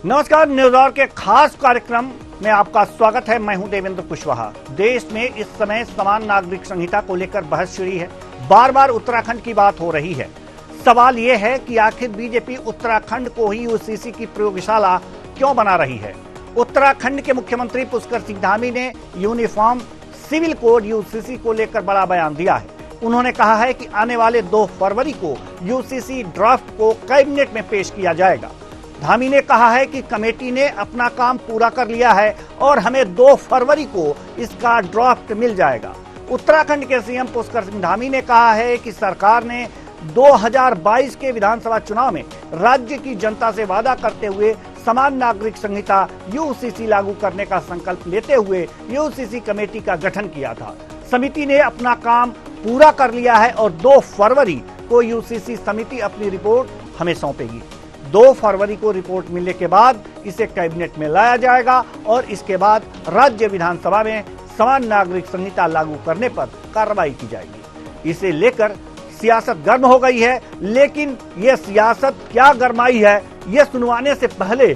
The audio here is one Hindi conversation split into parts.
नमस्कार, न्यूज आवर के खास कार्यक्रम में आपका स्वागत है। मैं हूं देवेंद्र कुशवाहा। देश में इस समय समान नागरिक संहिता को लेकर बहस छिड़ी है। बार बार उत्तराखंड की बात हो रही है। सवाल यह है कि आखिर बीजेपी उत्तराखंड को ही यूसीसी की प्रयोगशाला क्यों बना रही है। उत्तराखंड के मुख्यमंत्री पुष्कर सिंह धामी ने यूनिफॉर्म सिविल कोड यूसीसी को लेकर बड़ा बयान दिया है। उन्होंने कहा है कि आने वाले 2 फरवरी को यूसीसी ड्राफ्ट को कैबिनेट में पेश किया जाएगा। धामी ने कहा है कि कमेटी ने अपना काम पूरा कर लिया है और हमें 2 फरवरी को इसका ड्राफ्ट मिल जाएगा। उत्तराखंड के सीएम पुष्कर सिंह धामी ने कहा है कि सरकार ने 2022 के विधानसभा चुनाव में राज्य की जनता से वादा करते हुए समान नागरिक संहिता यूसीसी लागू करने का संकल्प लेते हुए यूसीसी कमेटी का गठन किया था। समिति ने अपना काम पूरा कर लिया है और 2 फरवरी को यूसीसी समिति अपनी रिपोर्ट हमें सौंपेगी। 2 फरवरी को रिपोर्ट मिलने के बाद इसे कैबिनेट में लाया जाएगा और इसके बाद राज्य विधानसभा में समान नागरिक संहिता लागू करने पर कार्रवाई की जाएगी। इसे लेकर सियासत गर्म हो गई है, लेकिन यह सियासत क्या गरमाई है, यह सुनवाने से पहले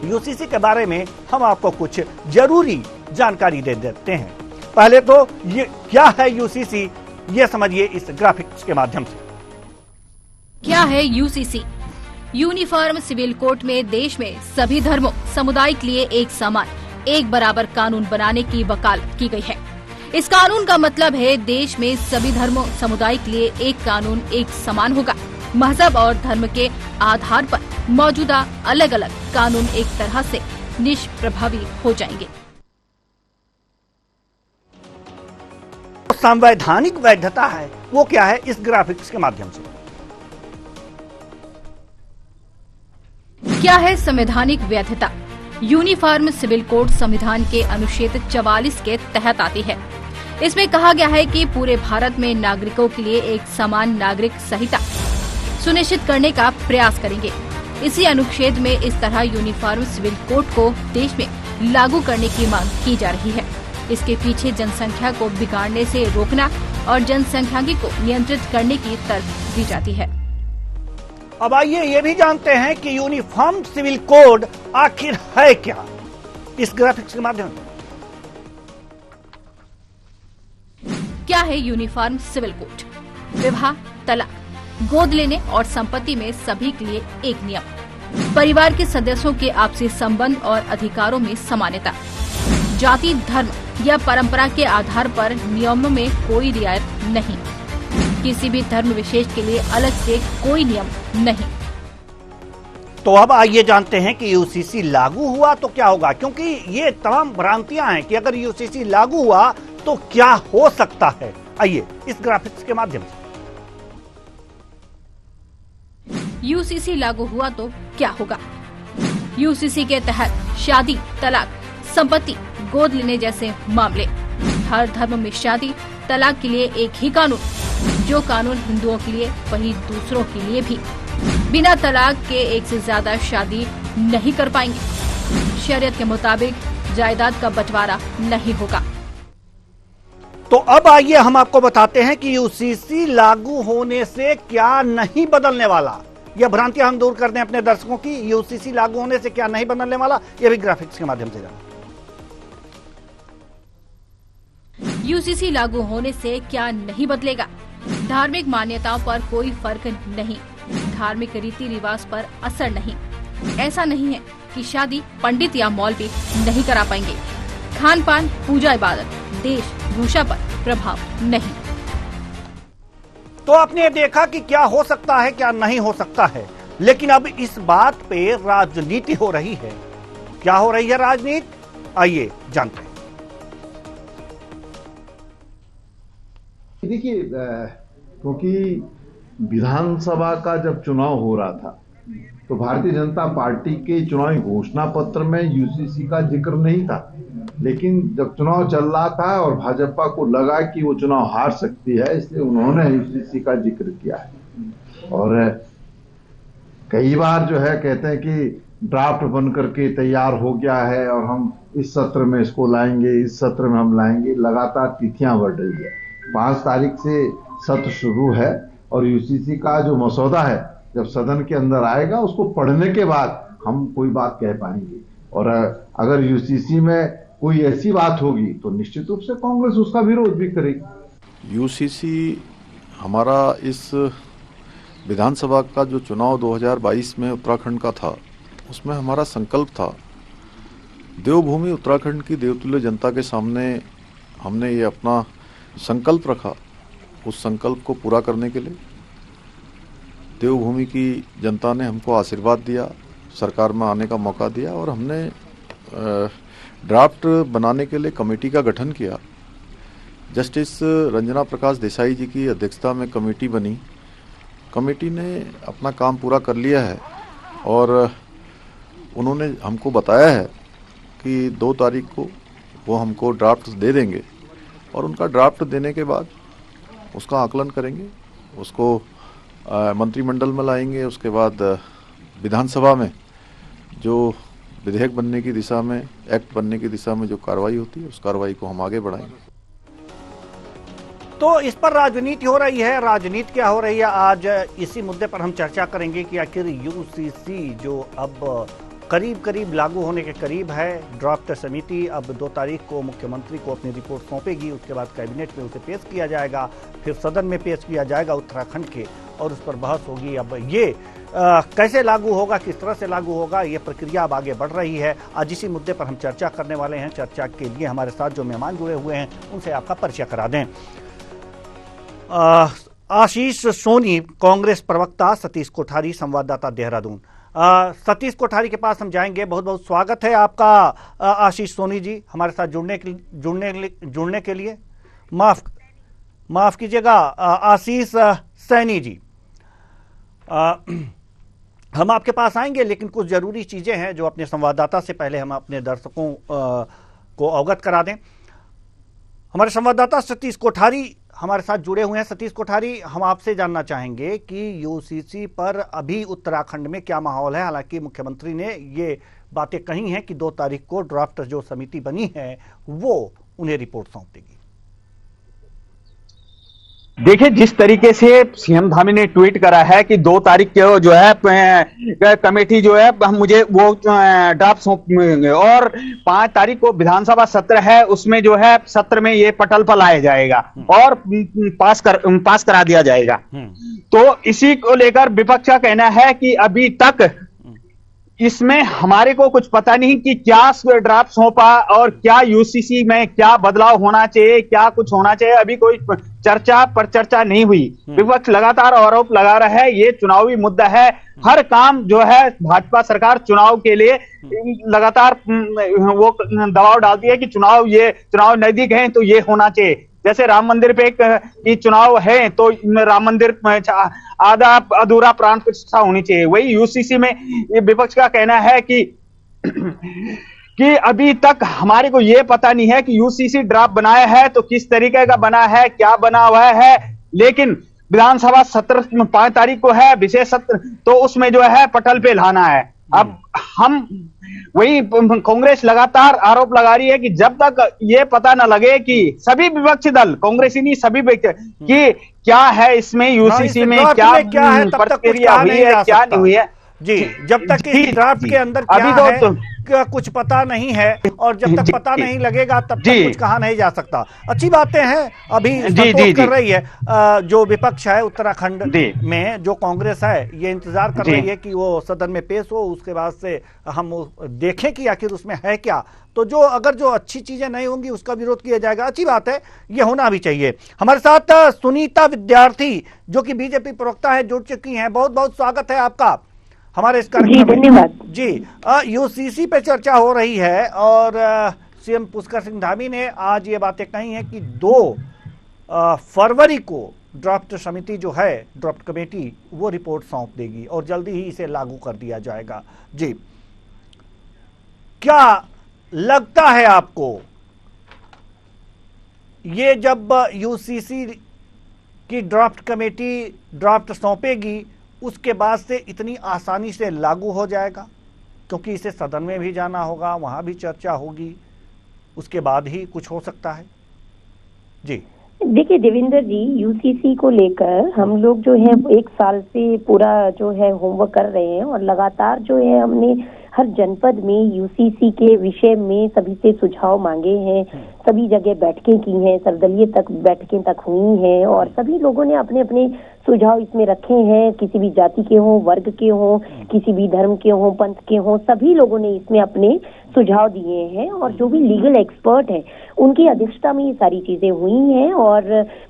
यूसीसी के बारे में हम आपको कुछ जरूरी जानकारी दे देते हैं। पहले तो ये क्या है यूसीसी, ये समझिए इस ग्राफिक्स के माध्यम से। क्या है यूसीसी? यूनिफॉर्म सिविल कोड में देश में सभी धर्मों समुदाय के लिए एक समान एक बराबर कानून बनाने की वकालत की गई है। इस कानून का मतलब है देश में सभी धर्मों समुदाय के लिए एक कानून एक समान होगा। मजहब और धर्म के आधार पर मौजूदा अलग अलग कानून एक तरह से निष्प्रभावी हो जाएंगे। संवैधानिक वैधता है वो क्या है, इस ग्राफिक्स के माध्यम से। क्या है संवैधानिक वैधता? यूनिफॉर्म सिविल कोड संविधान के अनुच्छेद 44 के तहत आती है। इसमें कहा गया है कि पूरे भारत में नागरिकों के लिए एक समान नागरिक संहिता सुनिश्चित करने का प्रयास करेंगे। इसी अनुच्छेद में इस तरह यूनिफॉर्म सिविल कोड को देश में लागू करने की मांग की जा रही है। इसके पीछे जनसंख्या को बिगाड़ने से रोकना और जनसंख्या को नियंत्रित करने की तर्क दी जाती है। अब आइए ये भी जानते हैं कि यूनिफॉर्म सिविल कोड आखिर है क्या, इस ग्राफिक्स के माध्यम से। क्या है यूनिफॉर्म सिविल कोड? विवाह, तलाक, गोद लेने और संपत्ति में सभी के लिए एक नियम। परिवार के सदस्यों के आपसी संबंध और अधिकारों में समानता। जाति, धर्म या परंपरा के आधार पर नियमों में कोई रियायत नहीं। किसी भी धर्म विशेष के लिए अलग से कोई नियम नहीं। तो अब आइए जानते हैं कि यूसीसी लागू हुआ तो क्या होगा, क्योंकि ये तमाम भ्रांतियां हैं कि अगर यूसीसी लागू हुआ तो क्या हो सकता है। आइए इस ग्राफिक्स के माध्यम से। यूसीसी लागू हुआ तो क्या होगा? यूसीसी के तहत शादी, तलाक, संपत्ति, गोद लेने जैसे मामले। हर धर्म में शादी, तलाक के लिए एक ही कानून। जो कानून हिंदुओं के लिए वही दूसरों के लिए भी। बिना तलाक के एक से ज्यादा शादी नहीं कर पाएंगे। शरीयत के मुताबिक जायदाद का बंटवारा नहीं होगा। तो अब आइए हम आपको बताते हैं कि यूसीसी लागू होने से क्या नहीं बदलने वाला। यह भ्रांतियां हम दूर कर दें अपने दर्शकों की। यूसीसी लागू होने से क्या नहीं बदलने वाला, यह भी ग्राफिक्स के माध्यम से जाना। यूसीसी लागू होने से क्या नहीं बदलेगा? धार्मिक मान्यताओं पर कोई फर्क नहीं। धार्मिक रीति रिवाज पर असर नहीं। ऐसा नहीं है कि शादी पंडित या मौलवी नहीं करा पाएंगे। खान पान, पूजा, इबादत, देश भूषा पर प्रभाव नहीं। तो आपने देखा कि क्या हो सकता है, क्या नहीं हो सकता है, लेकिन अब इस बात पे राजनीति हो रही है। क्या हो रही है राजनीति, आइए जानते हैं। देखिए, क्योंकि विधानसभा का जब चुनाव हो रहा था तो भारतीय जनता पार्टी के चुनावी घोषणा पत्र में यूसीसी का जिक्र नहीं था, लेकिन जब चुनाव चल रहा था और भाजपा को लगा कि वो चुनाव हार सकती है, इसलिए उन्होंने यूसीसी का जिक्र किया है। और कई बार जो है कहते हैं कि ड्राफ्ट बन करके तैयार हो गया है और हम इस सत्र में इसको लाएंगे, इस सत्र में हम लाएंगे। लगातार तिथियां बढ़ रही है। 5 तारीख से सत्र शुरू है और यूसीसी का जो मसौदा है जब सदन के अंदर आएगा उसको पढ़ने के बाद हम कोई बात कह पाएंगे। और अगर यूसीसी में कोई ऐसी बात होगी तो निश्चित रूप से कांग्रेस उसका विरोध भी करेगी। यूसीसी हमारा इस विधानसभा का जो चुनाव 2022 में उत्तराखंड का था, उसमें हमारा संकल्प था, देवभूमि उत्तराखंड की देवतुल्य जनता के सामने हमने ये अपना संकल्प रखा। उस संकल्प को पूरा करने के लिए देवभूमि की जनता ने हमको आशीर्वाद दिया, सरकार में आने का मौका दिया और हमने ड्राफ्ट बनाने के लिए कमेटी का गठन किया। जस्टिस रंजना प्रकाश देसाई जी की अध्यक्षता में कमेटी बनी। कमेटी ने अपना काम पूरा कर लिया है और उन्होंने हमको बताया है कि 2 तारीख को वो हमको ड्राफ्ट दे देंगे और उनका ड्राफ्ट देने के बाद उसका आकलन करेंगे, उसको मंत्रिमंडल में लाएंगे। उसके बाद विधानसभा में जो विधेयक बनने की दिशा में, एक्ट बनने की दिशा में जो कार्रवाई होती है, उस कार्रवाई को हम आगे बढ़ाएंगे। तो इस पर राजनीति हो रही है। राजनीति क्या हो रही है, आज इसी मुद्दे पर हम चर्चा करेंगे कि आखिर यूसीसी जो अब करीब करीब लागू होने के करीब है, ड्राफ्ट समिति अब 2 तारीख को मुख्यमंत्री को अपनी रिपोर्ट सौंपेगी। उसके बाद कैबिनेट में उसे पेश किया जाएगा, फिर सदन में पेश किया जाएगा उत्तराखंड के, और उस पर बहस होगी। अब ये कैसे लागू होगा, किस तरह से लागू होगा, ये प्रक्रिया अब आगे बढ़ रही है। आज इसी मुद्दे पर हम चर्चा करने वाले हैं। चर्चा के लिए हमारे साथ जो मेहमान जुड़े हुए हैं उनसे आपका परिचय करा दें। आशीष सोनी, कांग्रेस प्रवक्ता, सतीश कोठारी, संवाददाता, देहरादून। सतीश कोठारी के पास हम जाएंगे। बहुत बहुत स्वागत है आपका आशीष सोनी जी हमारे साथ जुड़ने के लिए। माफ कीजिएगा आशीष सैनी जी, हम आपके पास आएंगे, लेकिन कुछ जरूरी चीजें हैं जो अपने संवाददाता से पहले हम अपने दर्शकों को अवगत करा दें। हमारे संवाददाता सतीश कोठारी हमारे साथ जुड़े हुए हैं। सतीश कोठारी, हम आपसे जानना चाहेंगे कि यूसीसी पर अभी उत्तराखंड में क्या माहौल है। हालांकि मुख्यमंत्री ने ये बातें कही हैं कि 2 तारीख को ड्राफ्ट जो समिति बनी है वो उन्हें रिपोर्ट सौंप देगी। देखिए, जिस तरीके से सीएम धामी ने ट्वीट करा है कि 2 तारीख को जो है कमेटी जो है हम मुझे वो ड्राफ्ट सौंपेंगे और 5 तारीख को विधानसभा सत्र है, उसमें जो है सत्र में ये पटल पर लाया जाएगा और पास करा दिया जाएगा। तो इसी को लेकर विपक्ष का कहना है कि अभी तक इसमें हमारे को कुछ पता नहीं कि क्या ड्राफ्ट सौंपा और क्या यूसीसी में क्या बदलाव होना चाहिए, क्या कुछ होना चाहिए, अभी कोई चर्चा नहीं हुई। विपक्ष लगातार आरोप लगा रहा है ये चुनावी मुद्दा है। हर काम जो है भाजपा सरकार चुनाव के लिए लगातार वो दबाव डालती है कि चुनाव नजदीक है तो ये होना चाहिए। जैसे राम मंदिर पे की चुनाव है तो राम मंदिर आधा अधूरा प्राण प्रतिष्ठा होनी चाहिए। वही यूसीसी में विपक्ष का कहना है कि अभी तक हमारे को यह पता नहीं है कि यूसीसी ड्राफ्ट बनाया है तो किस तरीके का बना है, क्या बना हुआ है। लेकिन विधानसभा सत्र 5 तारीख को है विशेष सत्र, तो उसमें जो है पटल पे लाना है। अब हम वही कांग्रेस लगातार आरोप लगा रही है कि जब तक ये पता न लगे कि सभी विपक्षी दल, कांग्रेस ही नहीं सभी कि क्या है इसमें यूसीसी में क्या है, प्रक्रिया हुई है, क्या नहीं हुई है जी। जब तक इस ड्राफ्ट के अंदर क्या है कुछ पता नहीं है और जब तक पता नहीं लगेगा तब तक कुछ कहा नहीं जा सकता। अच्छी बातें हैं अभी संतोष कर रही है जो विपक्ष है उत्तराखंड में, जो कांग्रेस है ये इंतजार कर रही है कि वो सदन में पेश हो, उसके बाद से हम देखें कि आखिर उसमें है क्या। तो अगर जो अच्छी चीजें नहीं होंगी उसका विरोध किया जाएगा। अच्छी बात है, ये होना भी चाहिए। हमारे साथ सुनीता विद्यार्थी जो कि बीजेपी प्रवक्ता है जुड़ चुकी हैं। बहुत बहुत स्वागत है आपका हमारे इस कार्यक्रम में। धन्यवाद जी। यूसीसी पे चर्चा हो रही है और सीएम पुष्कर सिंह धामी ने आज ये बातें कही हैं कि 2 फरवरी को ड्राफ्ट समिति जो है, ड्राफ्ट कमेटी, वो रिपोर्ट सौंप देगी और जल्दी ही इसे लागू कर दिया जाएगा। जी, क्या लगता है आपको ये जब यूसीसी की ड्राफ्ट कमेटी ड्राफ्ट सौंपेगी उसके बाद से इतनी आसानी से लागू हो जाएगा? क्योंकि इसे सदन में भी जाना होगा, वहां भी चर्चा होगी, उसके बाद ही कुछ हो सकता है। जी देखिए देवेंद्र जी, यूसीसी को लेकर हम लोग जो है 1 साल से पूरा जो है होमवर्क कर रहे हैं और लगातार जो है हमने हर जनपद में यूसीसी के विषय में सभी से सुझाव मांगे हैं, सभी जगह बैठकें की हैं, सर्वदलीय तक बैठकें तक हुई हैं और सभी लोगों ने अपने अपने सुझाव इसमें रखे हैं। किसी भी जाति के हों, वर्ग के हों, किसी भी धर्म के हों, पंथ के हों, सभी लोगों ने इसमें अपने सुझाव दिए हैं और जो भी लीगल एक्सपर्ट हैं उनकी अध्यक्षता में ये सारी चीजें हुई हैं और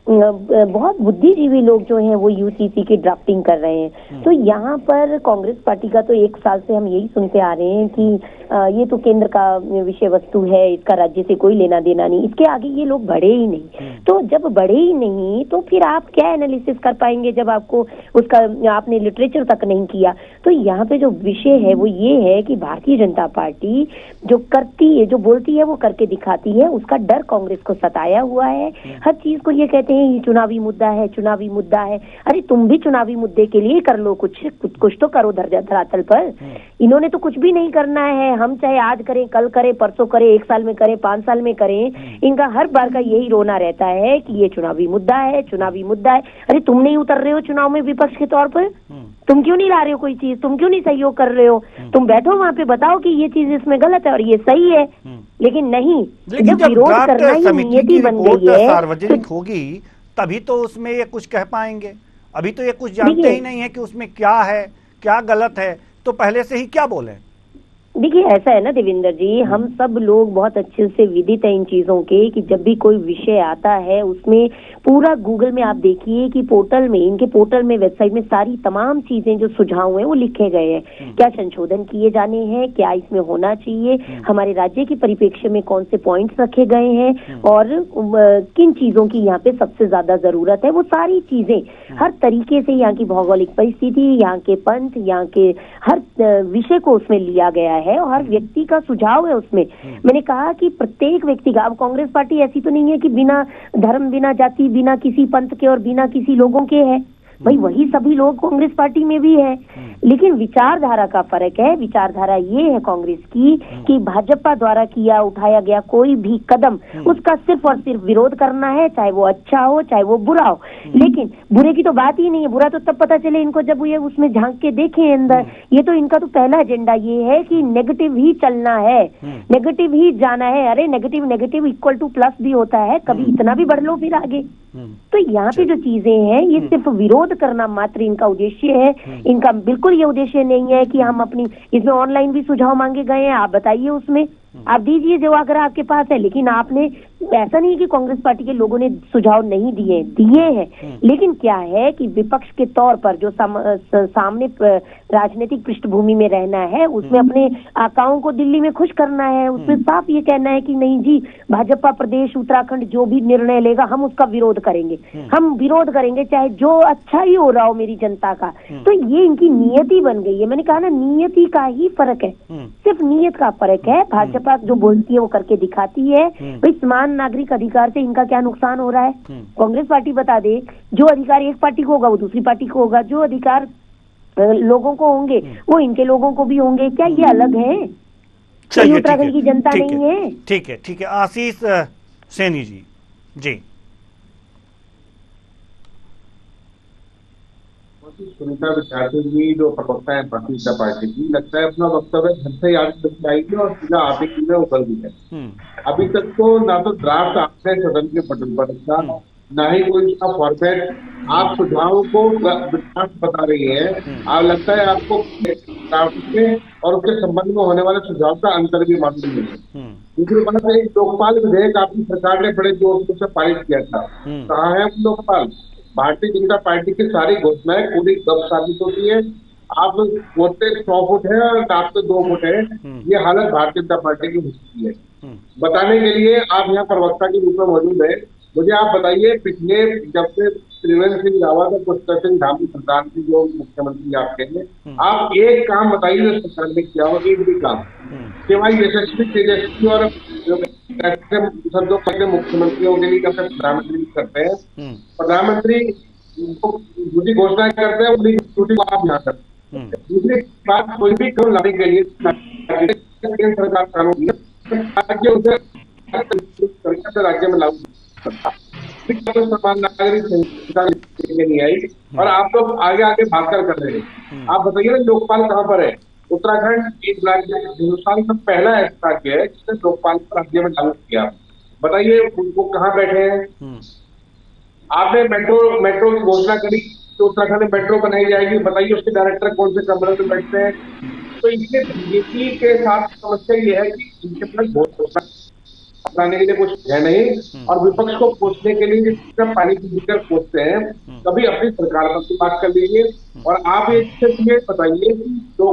बहुत बुद्धिजीवी लोग जो हैं वो यूसीसी की ड्राफ्टिंग कर रहे हैं। तो यहाँ पर कांग्रेस पार्टी का तो 1 साल से हम यही सुनते आ रहे हैं कि ये तो केंद्र का विषय वस्तु है, इसका राज्य से कोई लेना देना नहीं, इसके आगे ये लोग बढ़े ही नहीं। तो जब बढ़े ही नहीं तो फिर आप क्या एनालिसिस कर पाएंगे जब आपको उसका आपने लिटरेचर तक नहीं किया। तो यहाँ पे जो विषय है वो ये है कि भारतीय जनता पार्टी जो करती है, जो बोलती है वो करके दिखाती है, उसका डर कांग्रेस को सताया हुआ है। हर चीज को ये कहते हैं ये चुनावी मुद्दा है, चुनावी मुद्दा है। अरे तुम भी चुनावी मुद्दे के लिए कर लो, कुछ तो करो धरातल पर। इन्होंने तो कुछ भी नहीं करना है। हम चाहे आज करें, कल करें, परसों करें, 1 साल में करें, 5 साल में करें, इनका हर बार का यही रोना रहता है कि ये चुनावी मुद्दा है, चुनावी मुद्दा है। अरे तुम नहीं उतर रहे हो चुनाव में विपक्ष के तौर पर, तुम क्यों नहीं ला रहे हो कोई चीज, तुम क्यों नहीं सहयोग कर रहे हो? तुम बैठो वहां पे बताओ कि ये चीज इसमें गलत है और ये सही है। लेकिन नहीं, जब विरोध करना ही नियति बन गई है, सार्वजनिक होगी तभी तो उसमें ये कुछ कह पाएंगे। अभी तो ये कुछ जानते ही नहीं है कि उसमें क्या है, क्या गलत है, तो पहले से ही क्या बोले। देखिए ऐसा है ना देवेंद्र जी, हम सब लोग बहुत अच्छे से विदित है इन चीजों के कि जब भी कोई विषय आता है उसमें पूरा गूगल में आप देखिए कि पोर्टल में, इनके पोर्टल में, वेबसाइट में सारी तमाम चीजें जो सुझाव हैं वो लिखे गए हैं। क्या संशोधन किए जाने हैं, क्या इसमें होना चाहिए, हमारे राज्य के परिप्रेक्ष्य में कौन से पॉइंट्स रखे गए हैं और किन चीजों की यहाँ पे सबसे ज्यादा जरूरत है, वो सारी चीजें हर तरीके से यहाँ की भौगोलिक परिस्थिति, यहाँ के पंथ, यहाँ के हर विषय को उसमें लिया गया है और हर व्यक्ति का सुझाव है उसमें। मैंने कहा कि प्रत्येक व्यक्ति का, अब कांग्रेस पार्टी ऐसी तो नहीं है कि बिना धर्म, बिना जाति, बिना किसी पंथ के और बिना किसी लोगों के है, भाई वही सभी लोग कांग्रेस पार्टी में भी है, लेकिन विचारधारा का फर्क है। विचारधारा ये है कांग्रेस की कि भाजपा द्वारा किया उठाया गया कोई भी कदम उसका सिर्फ और सिर्फ विरोध करना है, चाहे वो अच्छा हो चाहे वो बुरा हो। लेकिन बुरे की तो बात ही नहीं है, बुरा तो तब पता चले इनको जब ये उसमें झांक के देखें अंदर। ये तो इनका तो पहला एजेंडा ये है कि नेगेटिव ही चलना है, नेगेटिव ही जाना है। अरे negative negative equal two plus भी होता है, कभी इतना भी बढ़ लो फिर आगे। तो यहाँ पे जो चीजें हैं ये सिर्फ विरोध करना मात्र इनका उद्देश्य है। इनका बिल्कुल ये उद्देश्य नहीं है कि हम अपनी, इसमें ऑनलाइन भी सुझाव मांगे गए हैं, आप बताइए उसमें आप दीजिए जो अगर आपके पास है। लेकिन आपने, ऐसा नहीं कि कांग्रेस पार्टी के लोगों ने सुझाव नहीं दिए हैं, लेकिन क्या है कि विपक्ष के तौर पर जो सामने राजनीतिक पृष्ठभूमि में रहना है, उसमें अपने आकाओं को दिल्ली में खुश करना है, उसमें साफ ये कहना है कि नहीं जी भाजपा प्रदेश उत्तराखंड जो भी निर्णय लेगा हम उसका विरोध करेंगे, हम विरोध करेंगे चाहे जो अच्छा ही हो रहा हो मेरी जनता का। तो ये इनकी नियति बन गई है। मैंने कहा ना, नियति का ही फर्क है, सिर्फ नियत का फर्क है। भाजपा जो बोलती है वो करके दिखाती है। भाई समान नागरिक अधिकार से इनका क्या नुकसान हो रहा है? कांग्रेस पार्टी बता दे, जो अधिकार एक पार्टी को होगा वो दूसरी पार्टी को होगा, जो अधिकार लोगों को होंगे वो इनके लोगों को भी होंगे। क्या ये अलग है? चलिए, उत्तराखंड की जनता नहीं है? ठीक है, ठीक है। आशीष सैनी जी। सुनीता विद्यार्थी जी जो प्रवक्ता है भारतीय जनता पार्टी की, लगता है अपना वक्तव्य घर से याद करके आएगी और सीधा आप ही में उतर भी है। अभी तक तो ना तो ड्राफ्ट आपने सदन के पटल पर रखा, ना ही कोई उसका फॉर्मेट, आप सुझावों को ड्राफ्ट बता रही है। आप लगता है आपको ड्राफ्ट में और उसके संबंध में होने वाले सुझाव का अंतर भी मालूम नहीं है। दूसरी बात, एक लोकपाल विधेयक आपकी सरकार ने बड़े जोर से पारित किया था, कहाँ है वो लोकपाल? भारतीय जनता पार्टी की सारी घोषणाएं पूरी गप साबित होती है। आप बोलते 100 फुट है और आपके 2 फुट है, ये हालत भारतीय जनता पार्टी की हो चुकी है। बताने के लिए आप यहाँ प्रवक्ता के रूप में मौजूद है। मुझे आप बताइए, पिछले जब से त्रिवेंद्र सिंह रावत और पुष्कर सिंह धामी सरकार की जो मुख्यमंत्री आपके हैं, आप एक काम बताइए जो सरकार ने किया हो, एक भी काम, सिवाय यशस्वी, तेजस्वी और मुख्यमंत्रियों के लिए प्रधानमंत्री करते हैं। प्रधानमंत्री दूसरी घोषणा करते हैं, उन्हीं दूसरी को आप यहाँ करते हैं। दूसरी बात, कोई भी कानून लाने के लिए केंद्र सरकार कानून राज्य में लागू करता। समान नागरिक संहिता नहीं आई और आप लोग आगे आगे भागकर कर रहे हैं। आप बताइए ना, लोकपाल कहाँ पर है? उत्तराखंड एक राज्य हिंदुस्तान का पहला ऐसा राज्य है जिसने लोकपाल को राज्य में लागू किया। बताइए उनको कहाँ बैठे हैं? आपने मेट्रो की घोषणा करी तो उत्तराखंड में मेट्रो बनाई जाएगी, बताइए उसके डायरेक्टर कौन से कमरे में बैठते हैं? तो इसलिए बीजेपी के साथ समस्या ये है कि इनके पास घोषणा अपनाने के लिए कुछ है नहीं और विपक्ष को कोसने के लिए जब पानी की भीतर कोसते हैं कभी अपनी सरकार पर की बात कर लीजिए। और आप ये बताइए कि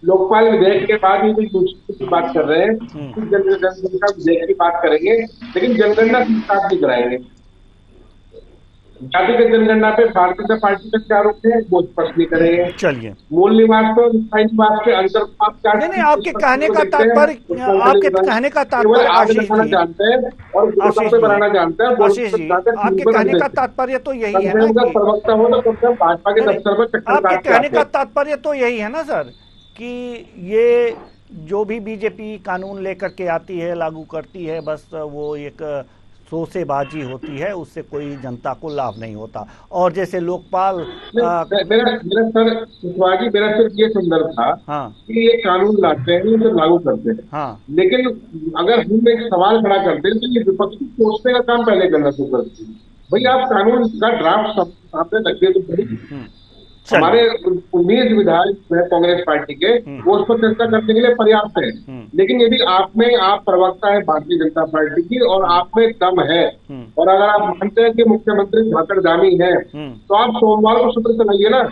लोकपाल विधेयक के बाद ये दूसरी की बात कर रहे हैं कि जनगणना विधेयक की बात करेंगे लेकिन जनगणना की बात नहीं कराएंगे। जातिगत जनगणना पे भारतीय जनता पार्टी का क्या रुख है वो स्पष्ट नहीं करेंगे। चलिए, मूल निवास तो स्थायी निवास के अंतर नहीं, आपके कहने का तात्पर्य, आपके कहने का तात्पर्य आशीष जी जानते हैं और बनाना जानते हैं। आशीष जी, आपके कहने का तात्पर्य तो यही है ना कि प्रवक्ता हो तो भाजपा के दफ्तर पर आपके कहने का तात्पर्य तो यही है ना सर कि ये जो भी बीजेपी कानून लेकर के आती है, लागू करती है, बस वो एक सोसेबाजी होती है, उससे कोई जनता को लाभ नहीं होता। और जैसे लोकपाल मेरा सिर्फ ये संदर्भ था कि ये कानून लाते हैं, इसे लागू करते हैं, लेकिन अगर हम एक सवाल खड़ा करते हैं तो ये विपक्ष को कोसने का काम पहले करना शुरू करते हैं। भाई आप कानून का ड्राफ्ट सामने रखिए तो सही। हमारे 19 विधायक है कांग्रेस पार्टी के, वो उस पर चर्चा करने के लिए पर्याप्त है, लेकिन यदि आप प्रवक्ता है भारतीय जनता पार्टी की और आप में दम है और अगर आप मानते हैं कि मुख्यमंत्री भाकड़दानी है तो आप सोमवार को सत्र चलाइए ना,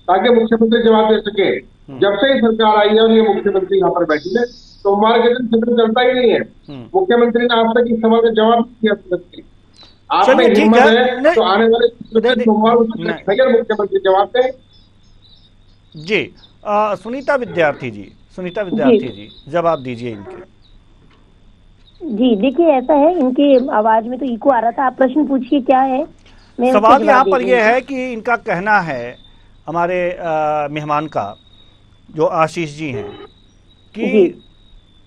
ताकि मुख्यमंत्री जवाब दे सके। जब से ही सरकार आई है और ये मुख्यमंत्री यहाँ पर बैठी है, सोमवार के दिन सत्र चलता ही नहीं है। मुख्यमंत्री ने आज तक इस सवाल का जवाब दिया। आपने हिम्मत है तो आने वाले सोमवार को मुख्यमंत्री जवाब दें। जी, सुनीता विद्यार्थी जी जवाब दीजिए इनके। जी देखिए, ऐसा है, इनके आवाज में तो इको आ रहा था। आप प्रश्न पूछिए क्या है। सवाल यहाँ पर यह है कि इनका कहना है, हमारे मेहमान का जो आशीष जी हैं, कि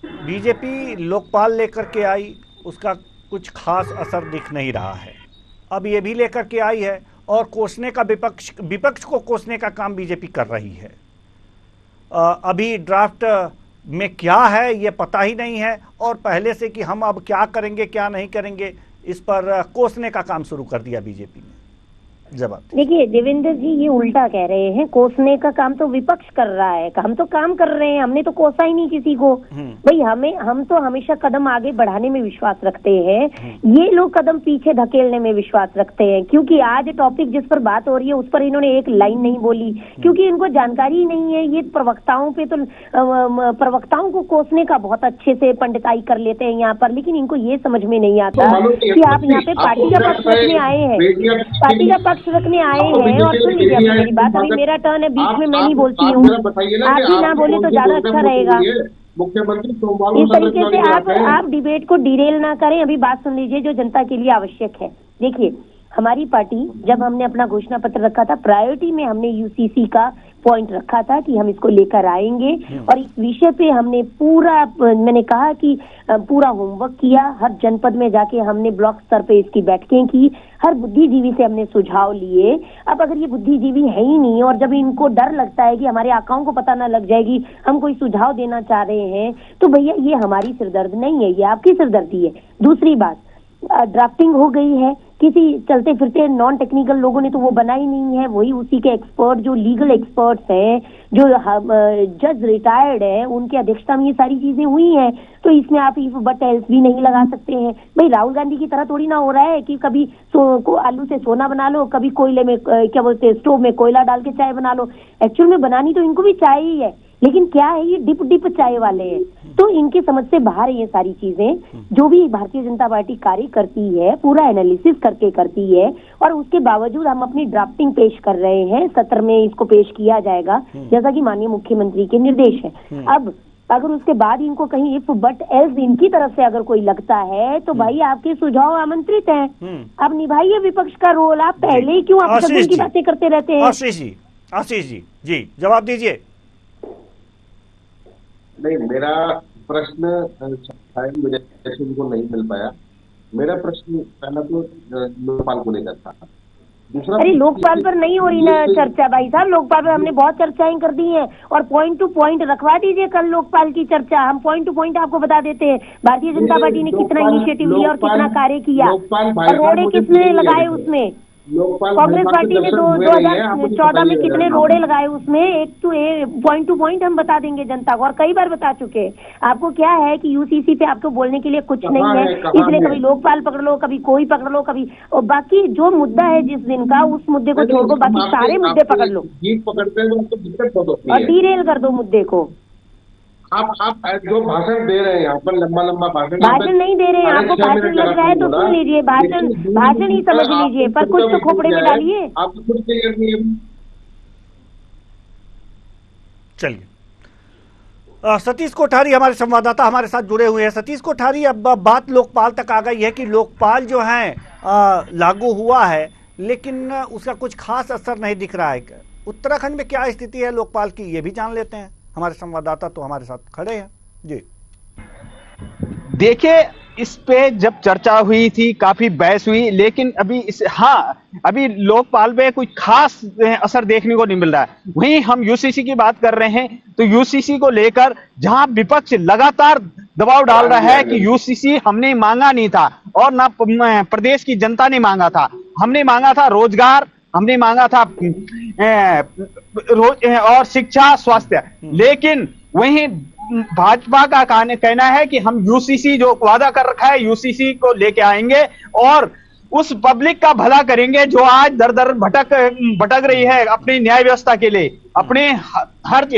बीजेपी लोकपाल लेकर के आई, उसका कुछ खास असर दिख नहीं रहा है। अब ये भी लेकर के आई है और कोसने का विपक्ष को कोसने का काम बीजेपी कर रही है। अभी ड्राफ्ट में क्या है ये पता ही नहीं है और पहले से कि हम अब क्या करेंगे क्या नहीं करेंगे, इस पर कोसने का काम शुरू कर दिया बीजेपी ने। जवाब देखिए देवेंद्र जी, ये उल्टा कह रहे हैं। कोसने का काम तो विपक्ष कर रहा है, हम तो काम कर रहे हैं, हमने तो कोसा ही नहीं किसी को। भाई हम तो हमेशा कदम आगे बढ़ाने में विश्वास रखते हैं, ये लोग कदम पीछे धकेलने में विश्वास रखते हैं। क्योंकि आज टॉपिक जिस पर बात हो रही है उस पर इन्होंने एक लाइन नहीं बोली, क्योंकि इनको जानकारी ही नहीं है। ये प्रवक्ताओं पे तो प्रवक्ताओं को कोसने का बहुत अच्छे से पंडिताई कर लेते हैं यहाँ पर, लेकिन इनको ये समझ में नहीं आता कि आप यहाँ पे पार्टी का पक्ष रखने आए हैं, पार्टी का पक्ष रखने आए हैं। और सुन लीजिए मेरी बात, अभी मेरा टर्न है, बीच में मैं नहीं बोलती हूँ, आप ही ना बोले तो ज्यादा अच्छा रहेगा। मुख्यमंत्री इस तरीके से आप डिबेट को डिरेल ना करें। अभी बात सुन लीजिए जो जनता के लिए आवश्यक है। देखिए, हमारी पार्टी, जब हमने अपना घोषणा पत्र रखा था, प्रायोरिटी में हमने यूसीसी का पॉइंट रखा था कि हम इसको लेकर आएंगे और इस विषय पे हमने मैंने कहा कि पूरा होमवर्क किया। हर जनपद में जाके हमने ब्लॉक स्तर पे इसकी बैठकें की, हर बुद्धिजीवी से हमने सुझाव लिए। अब अगर ये बुद्धिजीवी है ही नहीं और जब इनको डर लगता है कि हमारे आकाओं को पता ना लग जाएगी हम कोई सुझाव देना चाह रहे हैं, तो भैया ये हमारी सिरदर्द नहीं है, ये आपकी सिरदर्दी है। दूसरी बात, ड्राफ्टिंग हो गई है, किसी चलते फिरते नॉन टेक्निकल लोगों ने तो वो बनाई नहीं है, वही उसी के एक्सपर्ट जो लीगल एक्सपर्ट्स हैं, जो जज रिटायर्ड है, उनकी अध्यक्षता में ये सारी चीजें हुई हैं। तो इसमें आप इफ बट एल्स भी नहीं लगा सकते हैं। भाई राहुल गांधी की तरह थोड़ी ना हो रहा है कि कभी आलू से सोना बना लो, कभी कोयले में क्या बोलते हैं स्टोव में कोयला डाल के चाय बना लो। एक्चुअल में बनानी तो इनको भी चाय ही है, लेकिन क्या है ये डिप चाय वाले हैं, तो इनके समझ से बाहर है ये सारी चीजें। जो भी भारतीय जनता पार्टी कार्य करती है पूरा एनालिसिस करके करती है और उसके बावजूद हम अपनी ड्राफ्टिंग पेश कर रहे हैं, सत्र में इसको पेश किया जाएगा जैसा कि माननीय मुख्यमंत्री के निर्देश है। अब अगर उसके बाद इनको कहीं इफ बट एल्स इनकी तरफ से अगर कोई लगता है तो भाई आपके सुझाव आमंत्रित हैं, आप निभाइए विपक्ष का रोल। आप पहले ही क्यों आप की बातें करते रहते हैं? आशीष जी जवाब दीजिए। नहीं, मेरा प्रश्न शायद मुझे उनको नहीं मिल पाया। मेरा प्रश्न पहला तो लोकपाल को लेकर था। दूसरा, अरे लोकपाल पर नहीं हो रही ना चर्चा भाई साहब, लोकपाल पर हमने बहुत चर्चाएं कर दी हैं और पॉइंट टू पॉइंट रखवा दीजिए कल लोकपाल की चर्चा, हम पॉइंट टू पॉइंट आपको बता देते हैं भारतीय जनता पार्टी ने कितना इनिशिएटिव लिया और कितना कार्य किया और रोडे किसने लगाए उसमें। कांग्रेस पार्टी ने 2014 में कितने रोडे लगाए उसमें, एक पॉइंट टू पॉइंट हम बता देंगे जनता को और कई बार बता चुके हैं। आपको क्या है कि यूसीसी पे आपको बोलने के लिए कुछ नहीं है, इसलिए कभी लोकपाल पकड़ लो, कभी कोई पकड़ लो, कभी और बाकी जो मुद्दा है जिस दिन का उस मुद्दे को छोड़ दो, बाकी सारे मुद्दे पकड़ लो और डीरेल कर दो मुद्दे को। आप जो भाषण दे रहे हैं यहाँ पर, लंबा लंबा भाषण नहीं दे रहे हैं, आपको भाषण लग रहा है तो सुन लीजिए, भाषण ही समझ लीजिए, पर कुछ तो खोपड़े में डालिए। आप खुद क्लियर नहीं है। चलिए, सतीश कोठारी हमारे संवाददाता हमारे साथ जुड़े हुए हैं। सतीश कोठारी, अब बात लोकपाल तक आ गई है कि लोकपाल जो है लागू हुआ है लेकिन उसका कुछ खास असर नहीं दिख रहा है। उत्तराखंड में क्या स्थिति है लोकपाल की, ये भी जान लेते हैं। हमारे संवाददाता तो हमारे साथ खड़े हैं जी। देखिए, इस पे जब चर्चा हुई थी काफी बहस हुई, लेकिन अभी लोकपाल पे कुछ खास असर देखने को नहीं मिल रहा है। वहीं हम यूसीसी की बात कर रहे हैं तो यूसीसी को लेकर जहां विपक्ष लगातार दबाव डाल रहा है कि यूसीसी हमने मांगा नहीं था और ना प्रदेश की जनता ने मांगा था, हमने मांगा था रोजगार, हमने मांगा था और शिक्षा, स्वास्थ्य। लेकिन वहीं भाजपा का कहना है कि हम यूसीसी जो वादा कर रखा है यूसीसी को लेके आएंगे और उस पब्लिक का भला करेंगे जो आज दर दर भटक रही है अपनी न्याय व्यवस्था के लिए, अपने हर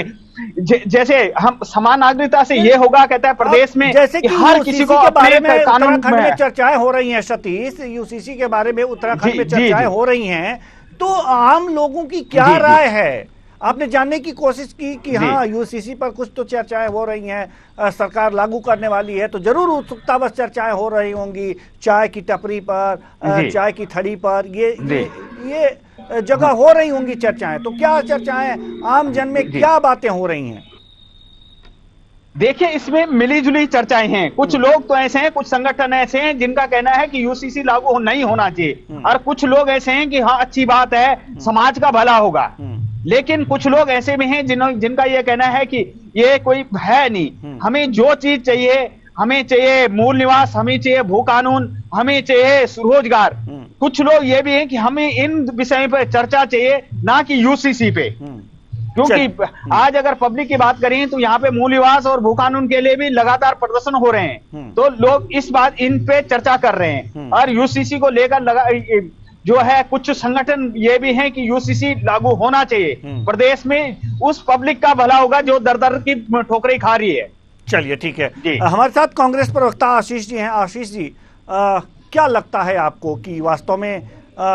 जैसे हम समान नागरिकता से ये होगा, कहता है प्रदेश में जैसे कि हर किसी को बारे में कानून उत्तराखंड में चर्चाएं हो रही हैं। सतीश, यूसीसी के बारे में उत्तराखंड में चर्चाएं हो रही हैं, तो आम लोगों की क्या राय है? आपने जानने की कोशिश की कि हाँ यूसीसी पर कुछ तो चर्चाएं हो रही हैं, सरकार लागू करने वाली है, तो जरूर उत्सुकता बस चर्चाएं हो रही होंगी, चाय की टपरी पर, चाय की थड़ी पर, ये जगह हो रही होंगी चर्चाएं। तो क्या चर्चाएं, आम जन में क्या बातें हो रही हैं? देखिए, इसमें मिली जुली चर्चाएं हैं। कुछ लोग तो ऐसे हैं, कुछ संगठन ऐसे हैं जिनका कहना है कि यूसीसी लागू नहीं होना चाहिए और कुछ लोग ऐसे हैं कि हाँ अच्छी बात है, समाज का भला होगा। लेकिन कुछ लोग ऐसे भी हैं जिनका यह कहना है कि ये कोई है नहीं, हमें जो चीज चाहिए, हमें चाहिए मूल निवास, हमें चाहिए भू कानून, हमें चाहिए रोजगार। कुछ लोग ये भी हैं कि हमें इन विषयों पर चर्चा चाहिए, ना कि यूसीसी पे। क्योंकि आज अगर पब्लिक की बात करें तो यहाँ पे मूल निवास और भू कानून के लिए भी लगातार प्रदर्शन हो रहे हैं, तो लोग इन पे चर्चा कर रहे हैं। और यूसीसी को लेकर जो है कुछ संगठन ये भी हैं कि यूसीसी लागू होना चाहिए, प्रदेश में उस पब्लिक का भला होगा जो दर दर की ठोकरें खा रही है। चलिए, ठीक है। हमारे साथ कांग्रेस प्रवक्ता आशीष जी हैं। आशीष जी, क्या लगता है आपको कि वास्तव में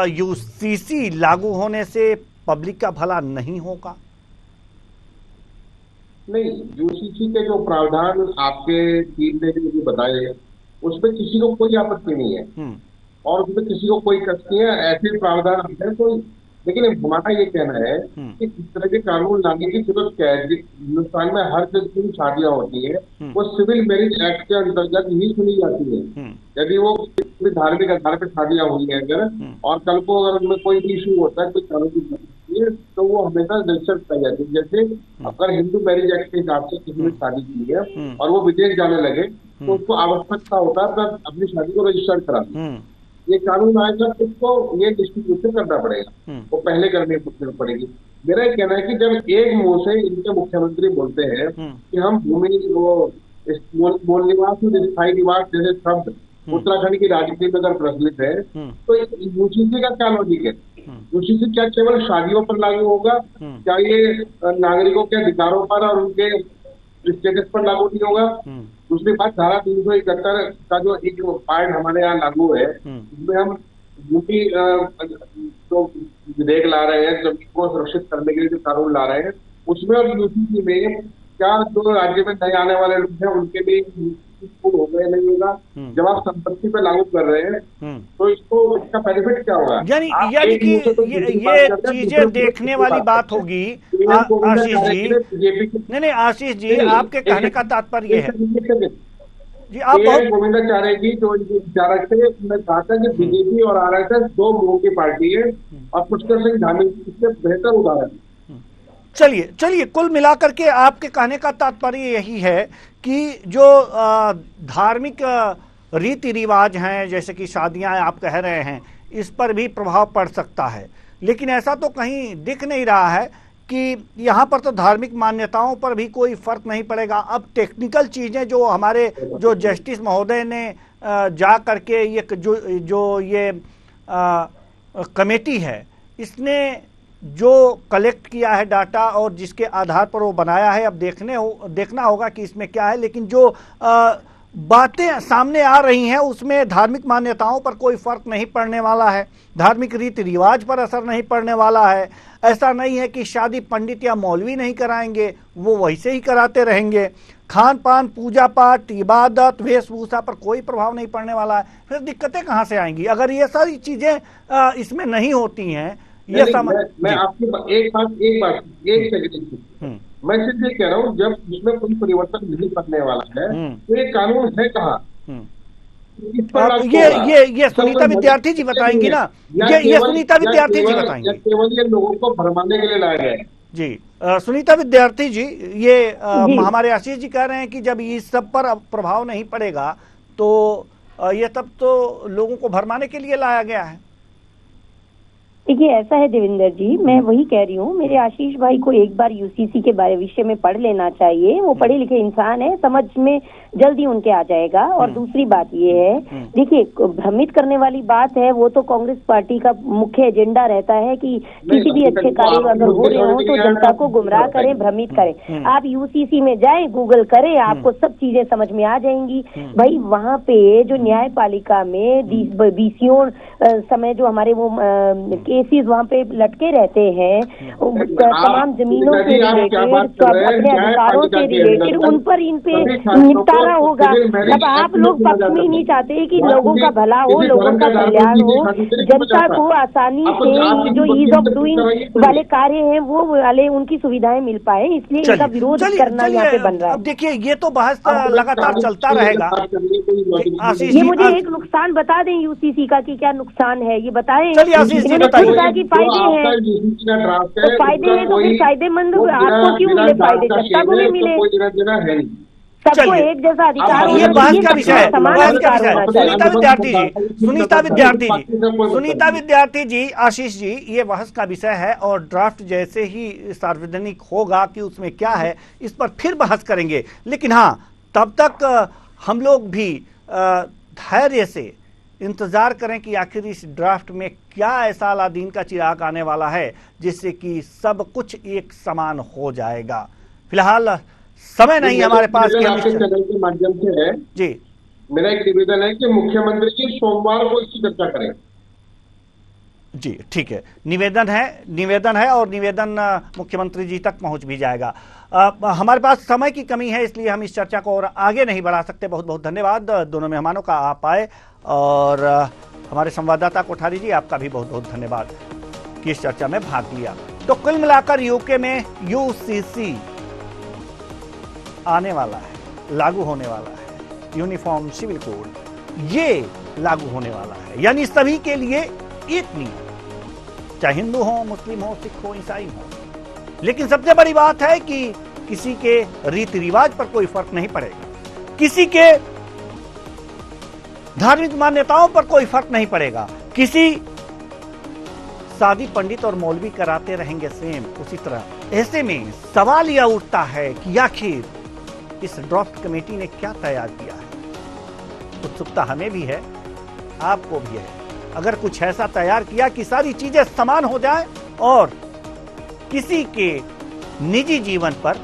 यूसीसी लागू होने से पब्लिक का भला नहीं होगा? नहीं, यूसीसी के जो प्रावधान आपके टीम ने जो बताए उस पर किसी को कोई आपत्ति नहीं है और उसमें किसी को कोई कष्ट नहीं है, ऐसे प्रावधान है तो। लेकिन हमारा ये कहना है कि इस तरह के कानून लाने की जरूरत क्या है? हिंदुस्तान में हर जगह की शादियां होती है वो सिविल मैरिज एक्ट के अंतर्गत ही सुनी जाती है। यदि वो धार्मिक आधार पर शादियां हुई है अगर, और कल को अगर उनमें कोई इशू होता है, कोई कानून तो वो हमेशा रजिस्टर्ड कराई जाती है। जैसे अगर हिंदू मैरिज एक्ट के हिसाब से किसी ने शादी की है और वो विदेश जाने लगे तो उसको आवश्यकता होता है तब अपनी शादी को रजिस्टर्ड कराना। ये कानून आएगा तो उसको ये डिस्ट्रीब्यूशन करना पड़ेगा, वो पहले करनी पड़ेगी। मेरा ये कहना है कि जब एक मुंह से इनके मुख्यमंत्री बोलते हैं कि हम भूमि मूल निवास और स्थायी निवास जैसे शब्द उत्तराखंड की राजनीति में अगर प्रचलित है तो यूसीसी का क्या लॉजिक है? यूसीसी क्या केवल शादियों पर लागू होगा? क्या ये नागरिकों के अधिकारों पर और उनके स्टेटस पर लागू नहीं होगा? दूसरी बात, धारा 371 का जो एक पार्ट हमारे यहाँ लागू है जिसमें हम भूमि जो विधेयक ला रहे हैं, जमीन को सुरक्षित करने के लिए जो कानून ला रहे हैं, उसमें और यूसीसी में क्या जो राज्य में नए आने वाले लोग हैं उनके लिए हो गए नहीं होगा? जब आप संपत्ति पे लागू कर रहे हैं तो इसका बेनिफिट क्या होगा? यानी कि ये चीजें देखने वाली बात होगी। आशीष जी, नहीं आशीष जी, आपके कहने का तात्पर्य है जी आप गोविंदाचार्य जी जो इनके विचारक थे, उन्होंने कहा था कि बीजेपी और आरएसएस दो मुंह की पार्टी है और पुष्कर सिंह धामी इससे बेहतर उदाहरण। चलिए कुल मिलाकर के आपके कहने का तात्पर्य यही है कि जो धार्मिक रीति रिवाज हैं, जैसे कि शादियां आप कह रहे हैं, इस पर भी प्रभाव पड़ सकता है, लेकिन ऐसा तो कहीं दिख नहीं रहा है कि यहाँ पर तो धार्मिक मान्यताओं पर भी कोई फर्क नहीं पड़ेगा। अब टेक्निकल चीजें जो हमारे जो जस्टिस महोदय ने जा करके ये कमेटी है, इसने जो कलेक्ट किया है डाटा और जिसके आधार पर वो बनाया है, अब देखना होगा कि इसमें क्या है। लेकिन जो बातें सामने आ रही हैं उसमें धार्मिक मान्यताओं पर कोई फर्क नहीं पड़ने वाला है, धार्मिक रीति रिवाज पर असर नहीं पड़ने वाला है। ऐसा नहीं है कि शादी पंडित या मौलवी नहीं कराएंगे, वो वैसे ही कराते रहेंगे। खान पान, पूजा पाठ, इबादत, वेशभूषा पर कोई प्रभाव नहीं पड़ने वाला है। फिर दिक्कतें कहाँ से आएंगी अगर ये सारी चीजें इसमें नहीं होती हैं? ये मैं आपकी एक सेकंड मैं सिर्फ ये कह रहा हूँ, जब इसमें कोई परिवर्तन नहीं करने वाला है तो ये कानून है कहाँ? ये सुनीता विद्यार्थी जी बताएंगी ना, ये सुनीता विद्यार्थी जी बताएंगी। केवल ये लोगों को भरमाने के लिए लाया गया है जी। सुनीता विद्यार्थी जी, ये हमारे आशीष जी कह रहे हैं कि जब इस सब पर प्रभाव नहीं पड़ेगा तो ये तब तो लोगों को भरमाने के लिए लाया गया है। देखिए ऐसा है देवेंद्र जी, मैं वही कह रही हूँ, मेरे आशीष भाई को एक बार यूसीसी के बारे विषय में पढ़ लेना चाहिए। वो पढ़े लिखे इंसान है, समझ में जल्दी उनके आ जाएगा। और दूसरी बात ये है, देखिए भ्रमित करने वाली बात है, वो तो कांग्रेस पार्टी का मुख्य एजेंडा रहता है कि किसी भी अच्छे कार्य अगर हो रहे हो तो जनता को गुमराह करें, भ्रमित करें। आप यूसीसी में जाए, गूगल करें, आपको सब चीजें समझ में आ जाएंगी। भाई वहाँ पे जो न्यायपालिका में बीसियों समय जो हमारे वो केसेस वहाँ पे लटके रहते हैं, तमाम जमीनों से रिलेटेड, अपने अधिकारों से रिलेटेड, उन पर इन पे निपटारा होगा। अब आप लोग पक्ष में ही नहीं चाहते कि लोगों का भला हो, लोगों का कल्याण हो, जनता को आसानी से जो ईज ऑफ डूइंग वाले कार्य हैं वो वाले उनकी सुविधाएं मिल पाए, इसलिए इनका विरोध करना यहाँ पे बन रहा है। देखिए ये तो बहस लगातार चलता रहेगा। ये मुझे एक नुकसान बता दें यूसीसी का कि क्या नुकसान है, ये बताएं। चलिए आशीष जी बताइए। कि फायदे हैं तो फायदे हैं, तो फिर फायदेमंद आपको क्यों मिले फायदे, जनता को भी मिले, सबको एक जैसा अधिकार। ये बहस का विषय है, सुनीता विद्यार्थी जी, आशीष जी, ये बहस का विषय है और ड्राफ्ट जैसे ही सार्वजनिक होगा कि उसमें क्या है इस पर फिर बहस करेंगे। लेकिन हाँ, तब तक हम लोग भी धैर्य से इंतजार करें कि आखिर इस ड्राफ्ट में क्या ऐसा अलादीन का चिराग आने वाला है जिससे कि सब कुछ एक समान हो जाएगा। फिलहाल समय नहीं हमारे पास के माध्यम से है जी। मेरा एक निवेदन है कि मुख्यमंत्री जी सोमवार को इसकी चर्चा करें। जी ठीक है, निवेदन है और निवेदन मुख्यमंत्री जी तक पहुंच भी जाएगा। हमारे पास समय की कमी है, इसलिए हम इस चर्चा को और आगे नहीं बढ़ा सकते। बहुत बहुत धन्यवाद दोनों मेहमानों का, आप आए, और हमारे संवाददाता कोठारी जी, आपका भी बहुत बहुत धन्यवाद कि इस चर्चा में भाग लिया। तो कुल मिलाकर यूके में यूसीसी आने वाला है, लागू होने वाला है, यूनिफॉर्म सिविल कोड, ये लागू होने वाला है, यानी सभी के लिए एक नियम, चाहे हिंदू हो, मुस्लिम हो, सिख हो, ईसाई हो। लेकिन सबसे बड़ी बात है कि किसी के रीति रिवाज पर कोई फर्क नहीं पड़ेगा, किसी के धार्मिक मान्यताओं पर कोई फर्क नहीं पड़ेगा, किसी शादी पंडित और मौलवी कराते रहेंगे सेम उसी तरह। ऐसे में सवाल यह उठता है कि आखिर इस ड्राफ्ट कमेटी ने क्या तैयार किया है। उत्सुकता हमें भी है, आपको भी है। अगर कुछ ऐसा तैयार किया कि सारी चीजें समान हो जाए और किसी के निजी जीवन पर,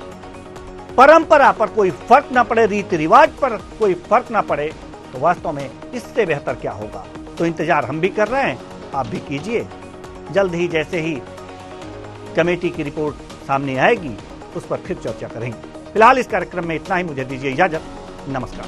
परंपरा पर कोई फर्क ना पड़े, रीति रिवाज पर कोई फर्क ना पड़े, तो वास्तव में इससे बेहतर क्या होगा। तो इंतजार हम भी कर रहे हैं, आप भी कीजिए। जल्द ही जैसे ही कमेटी की रिपोर्ट सामने आएगी उस पर फिर चर्चा करेंगे। फिलहाल इस कार्यक्रम में इतना ही, मुझे दीजिए इजाजत, नमस्कार।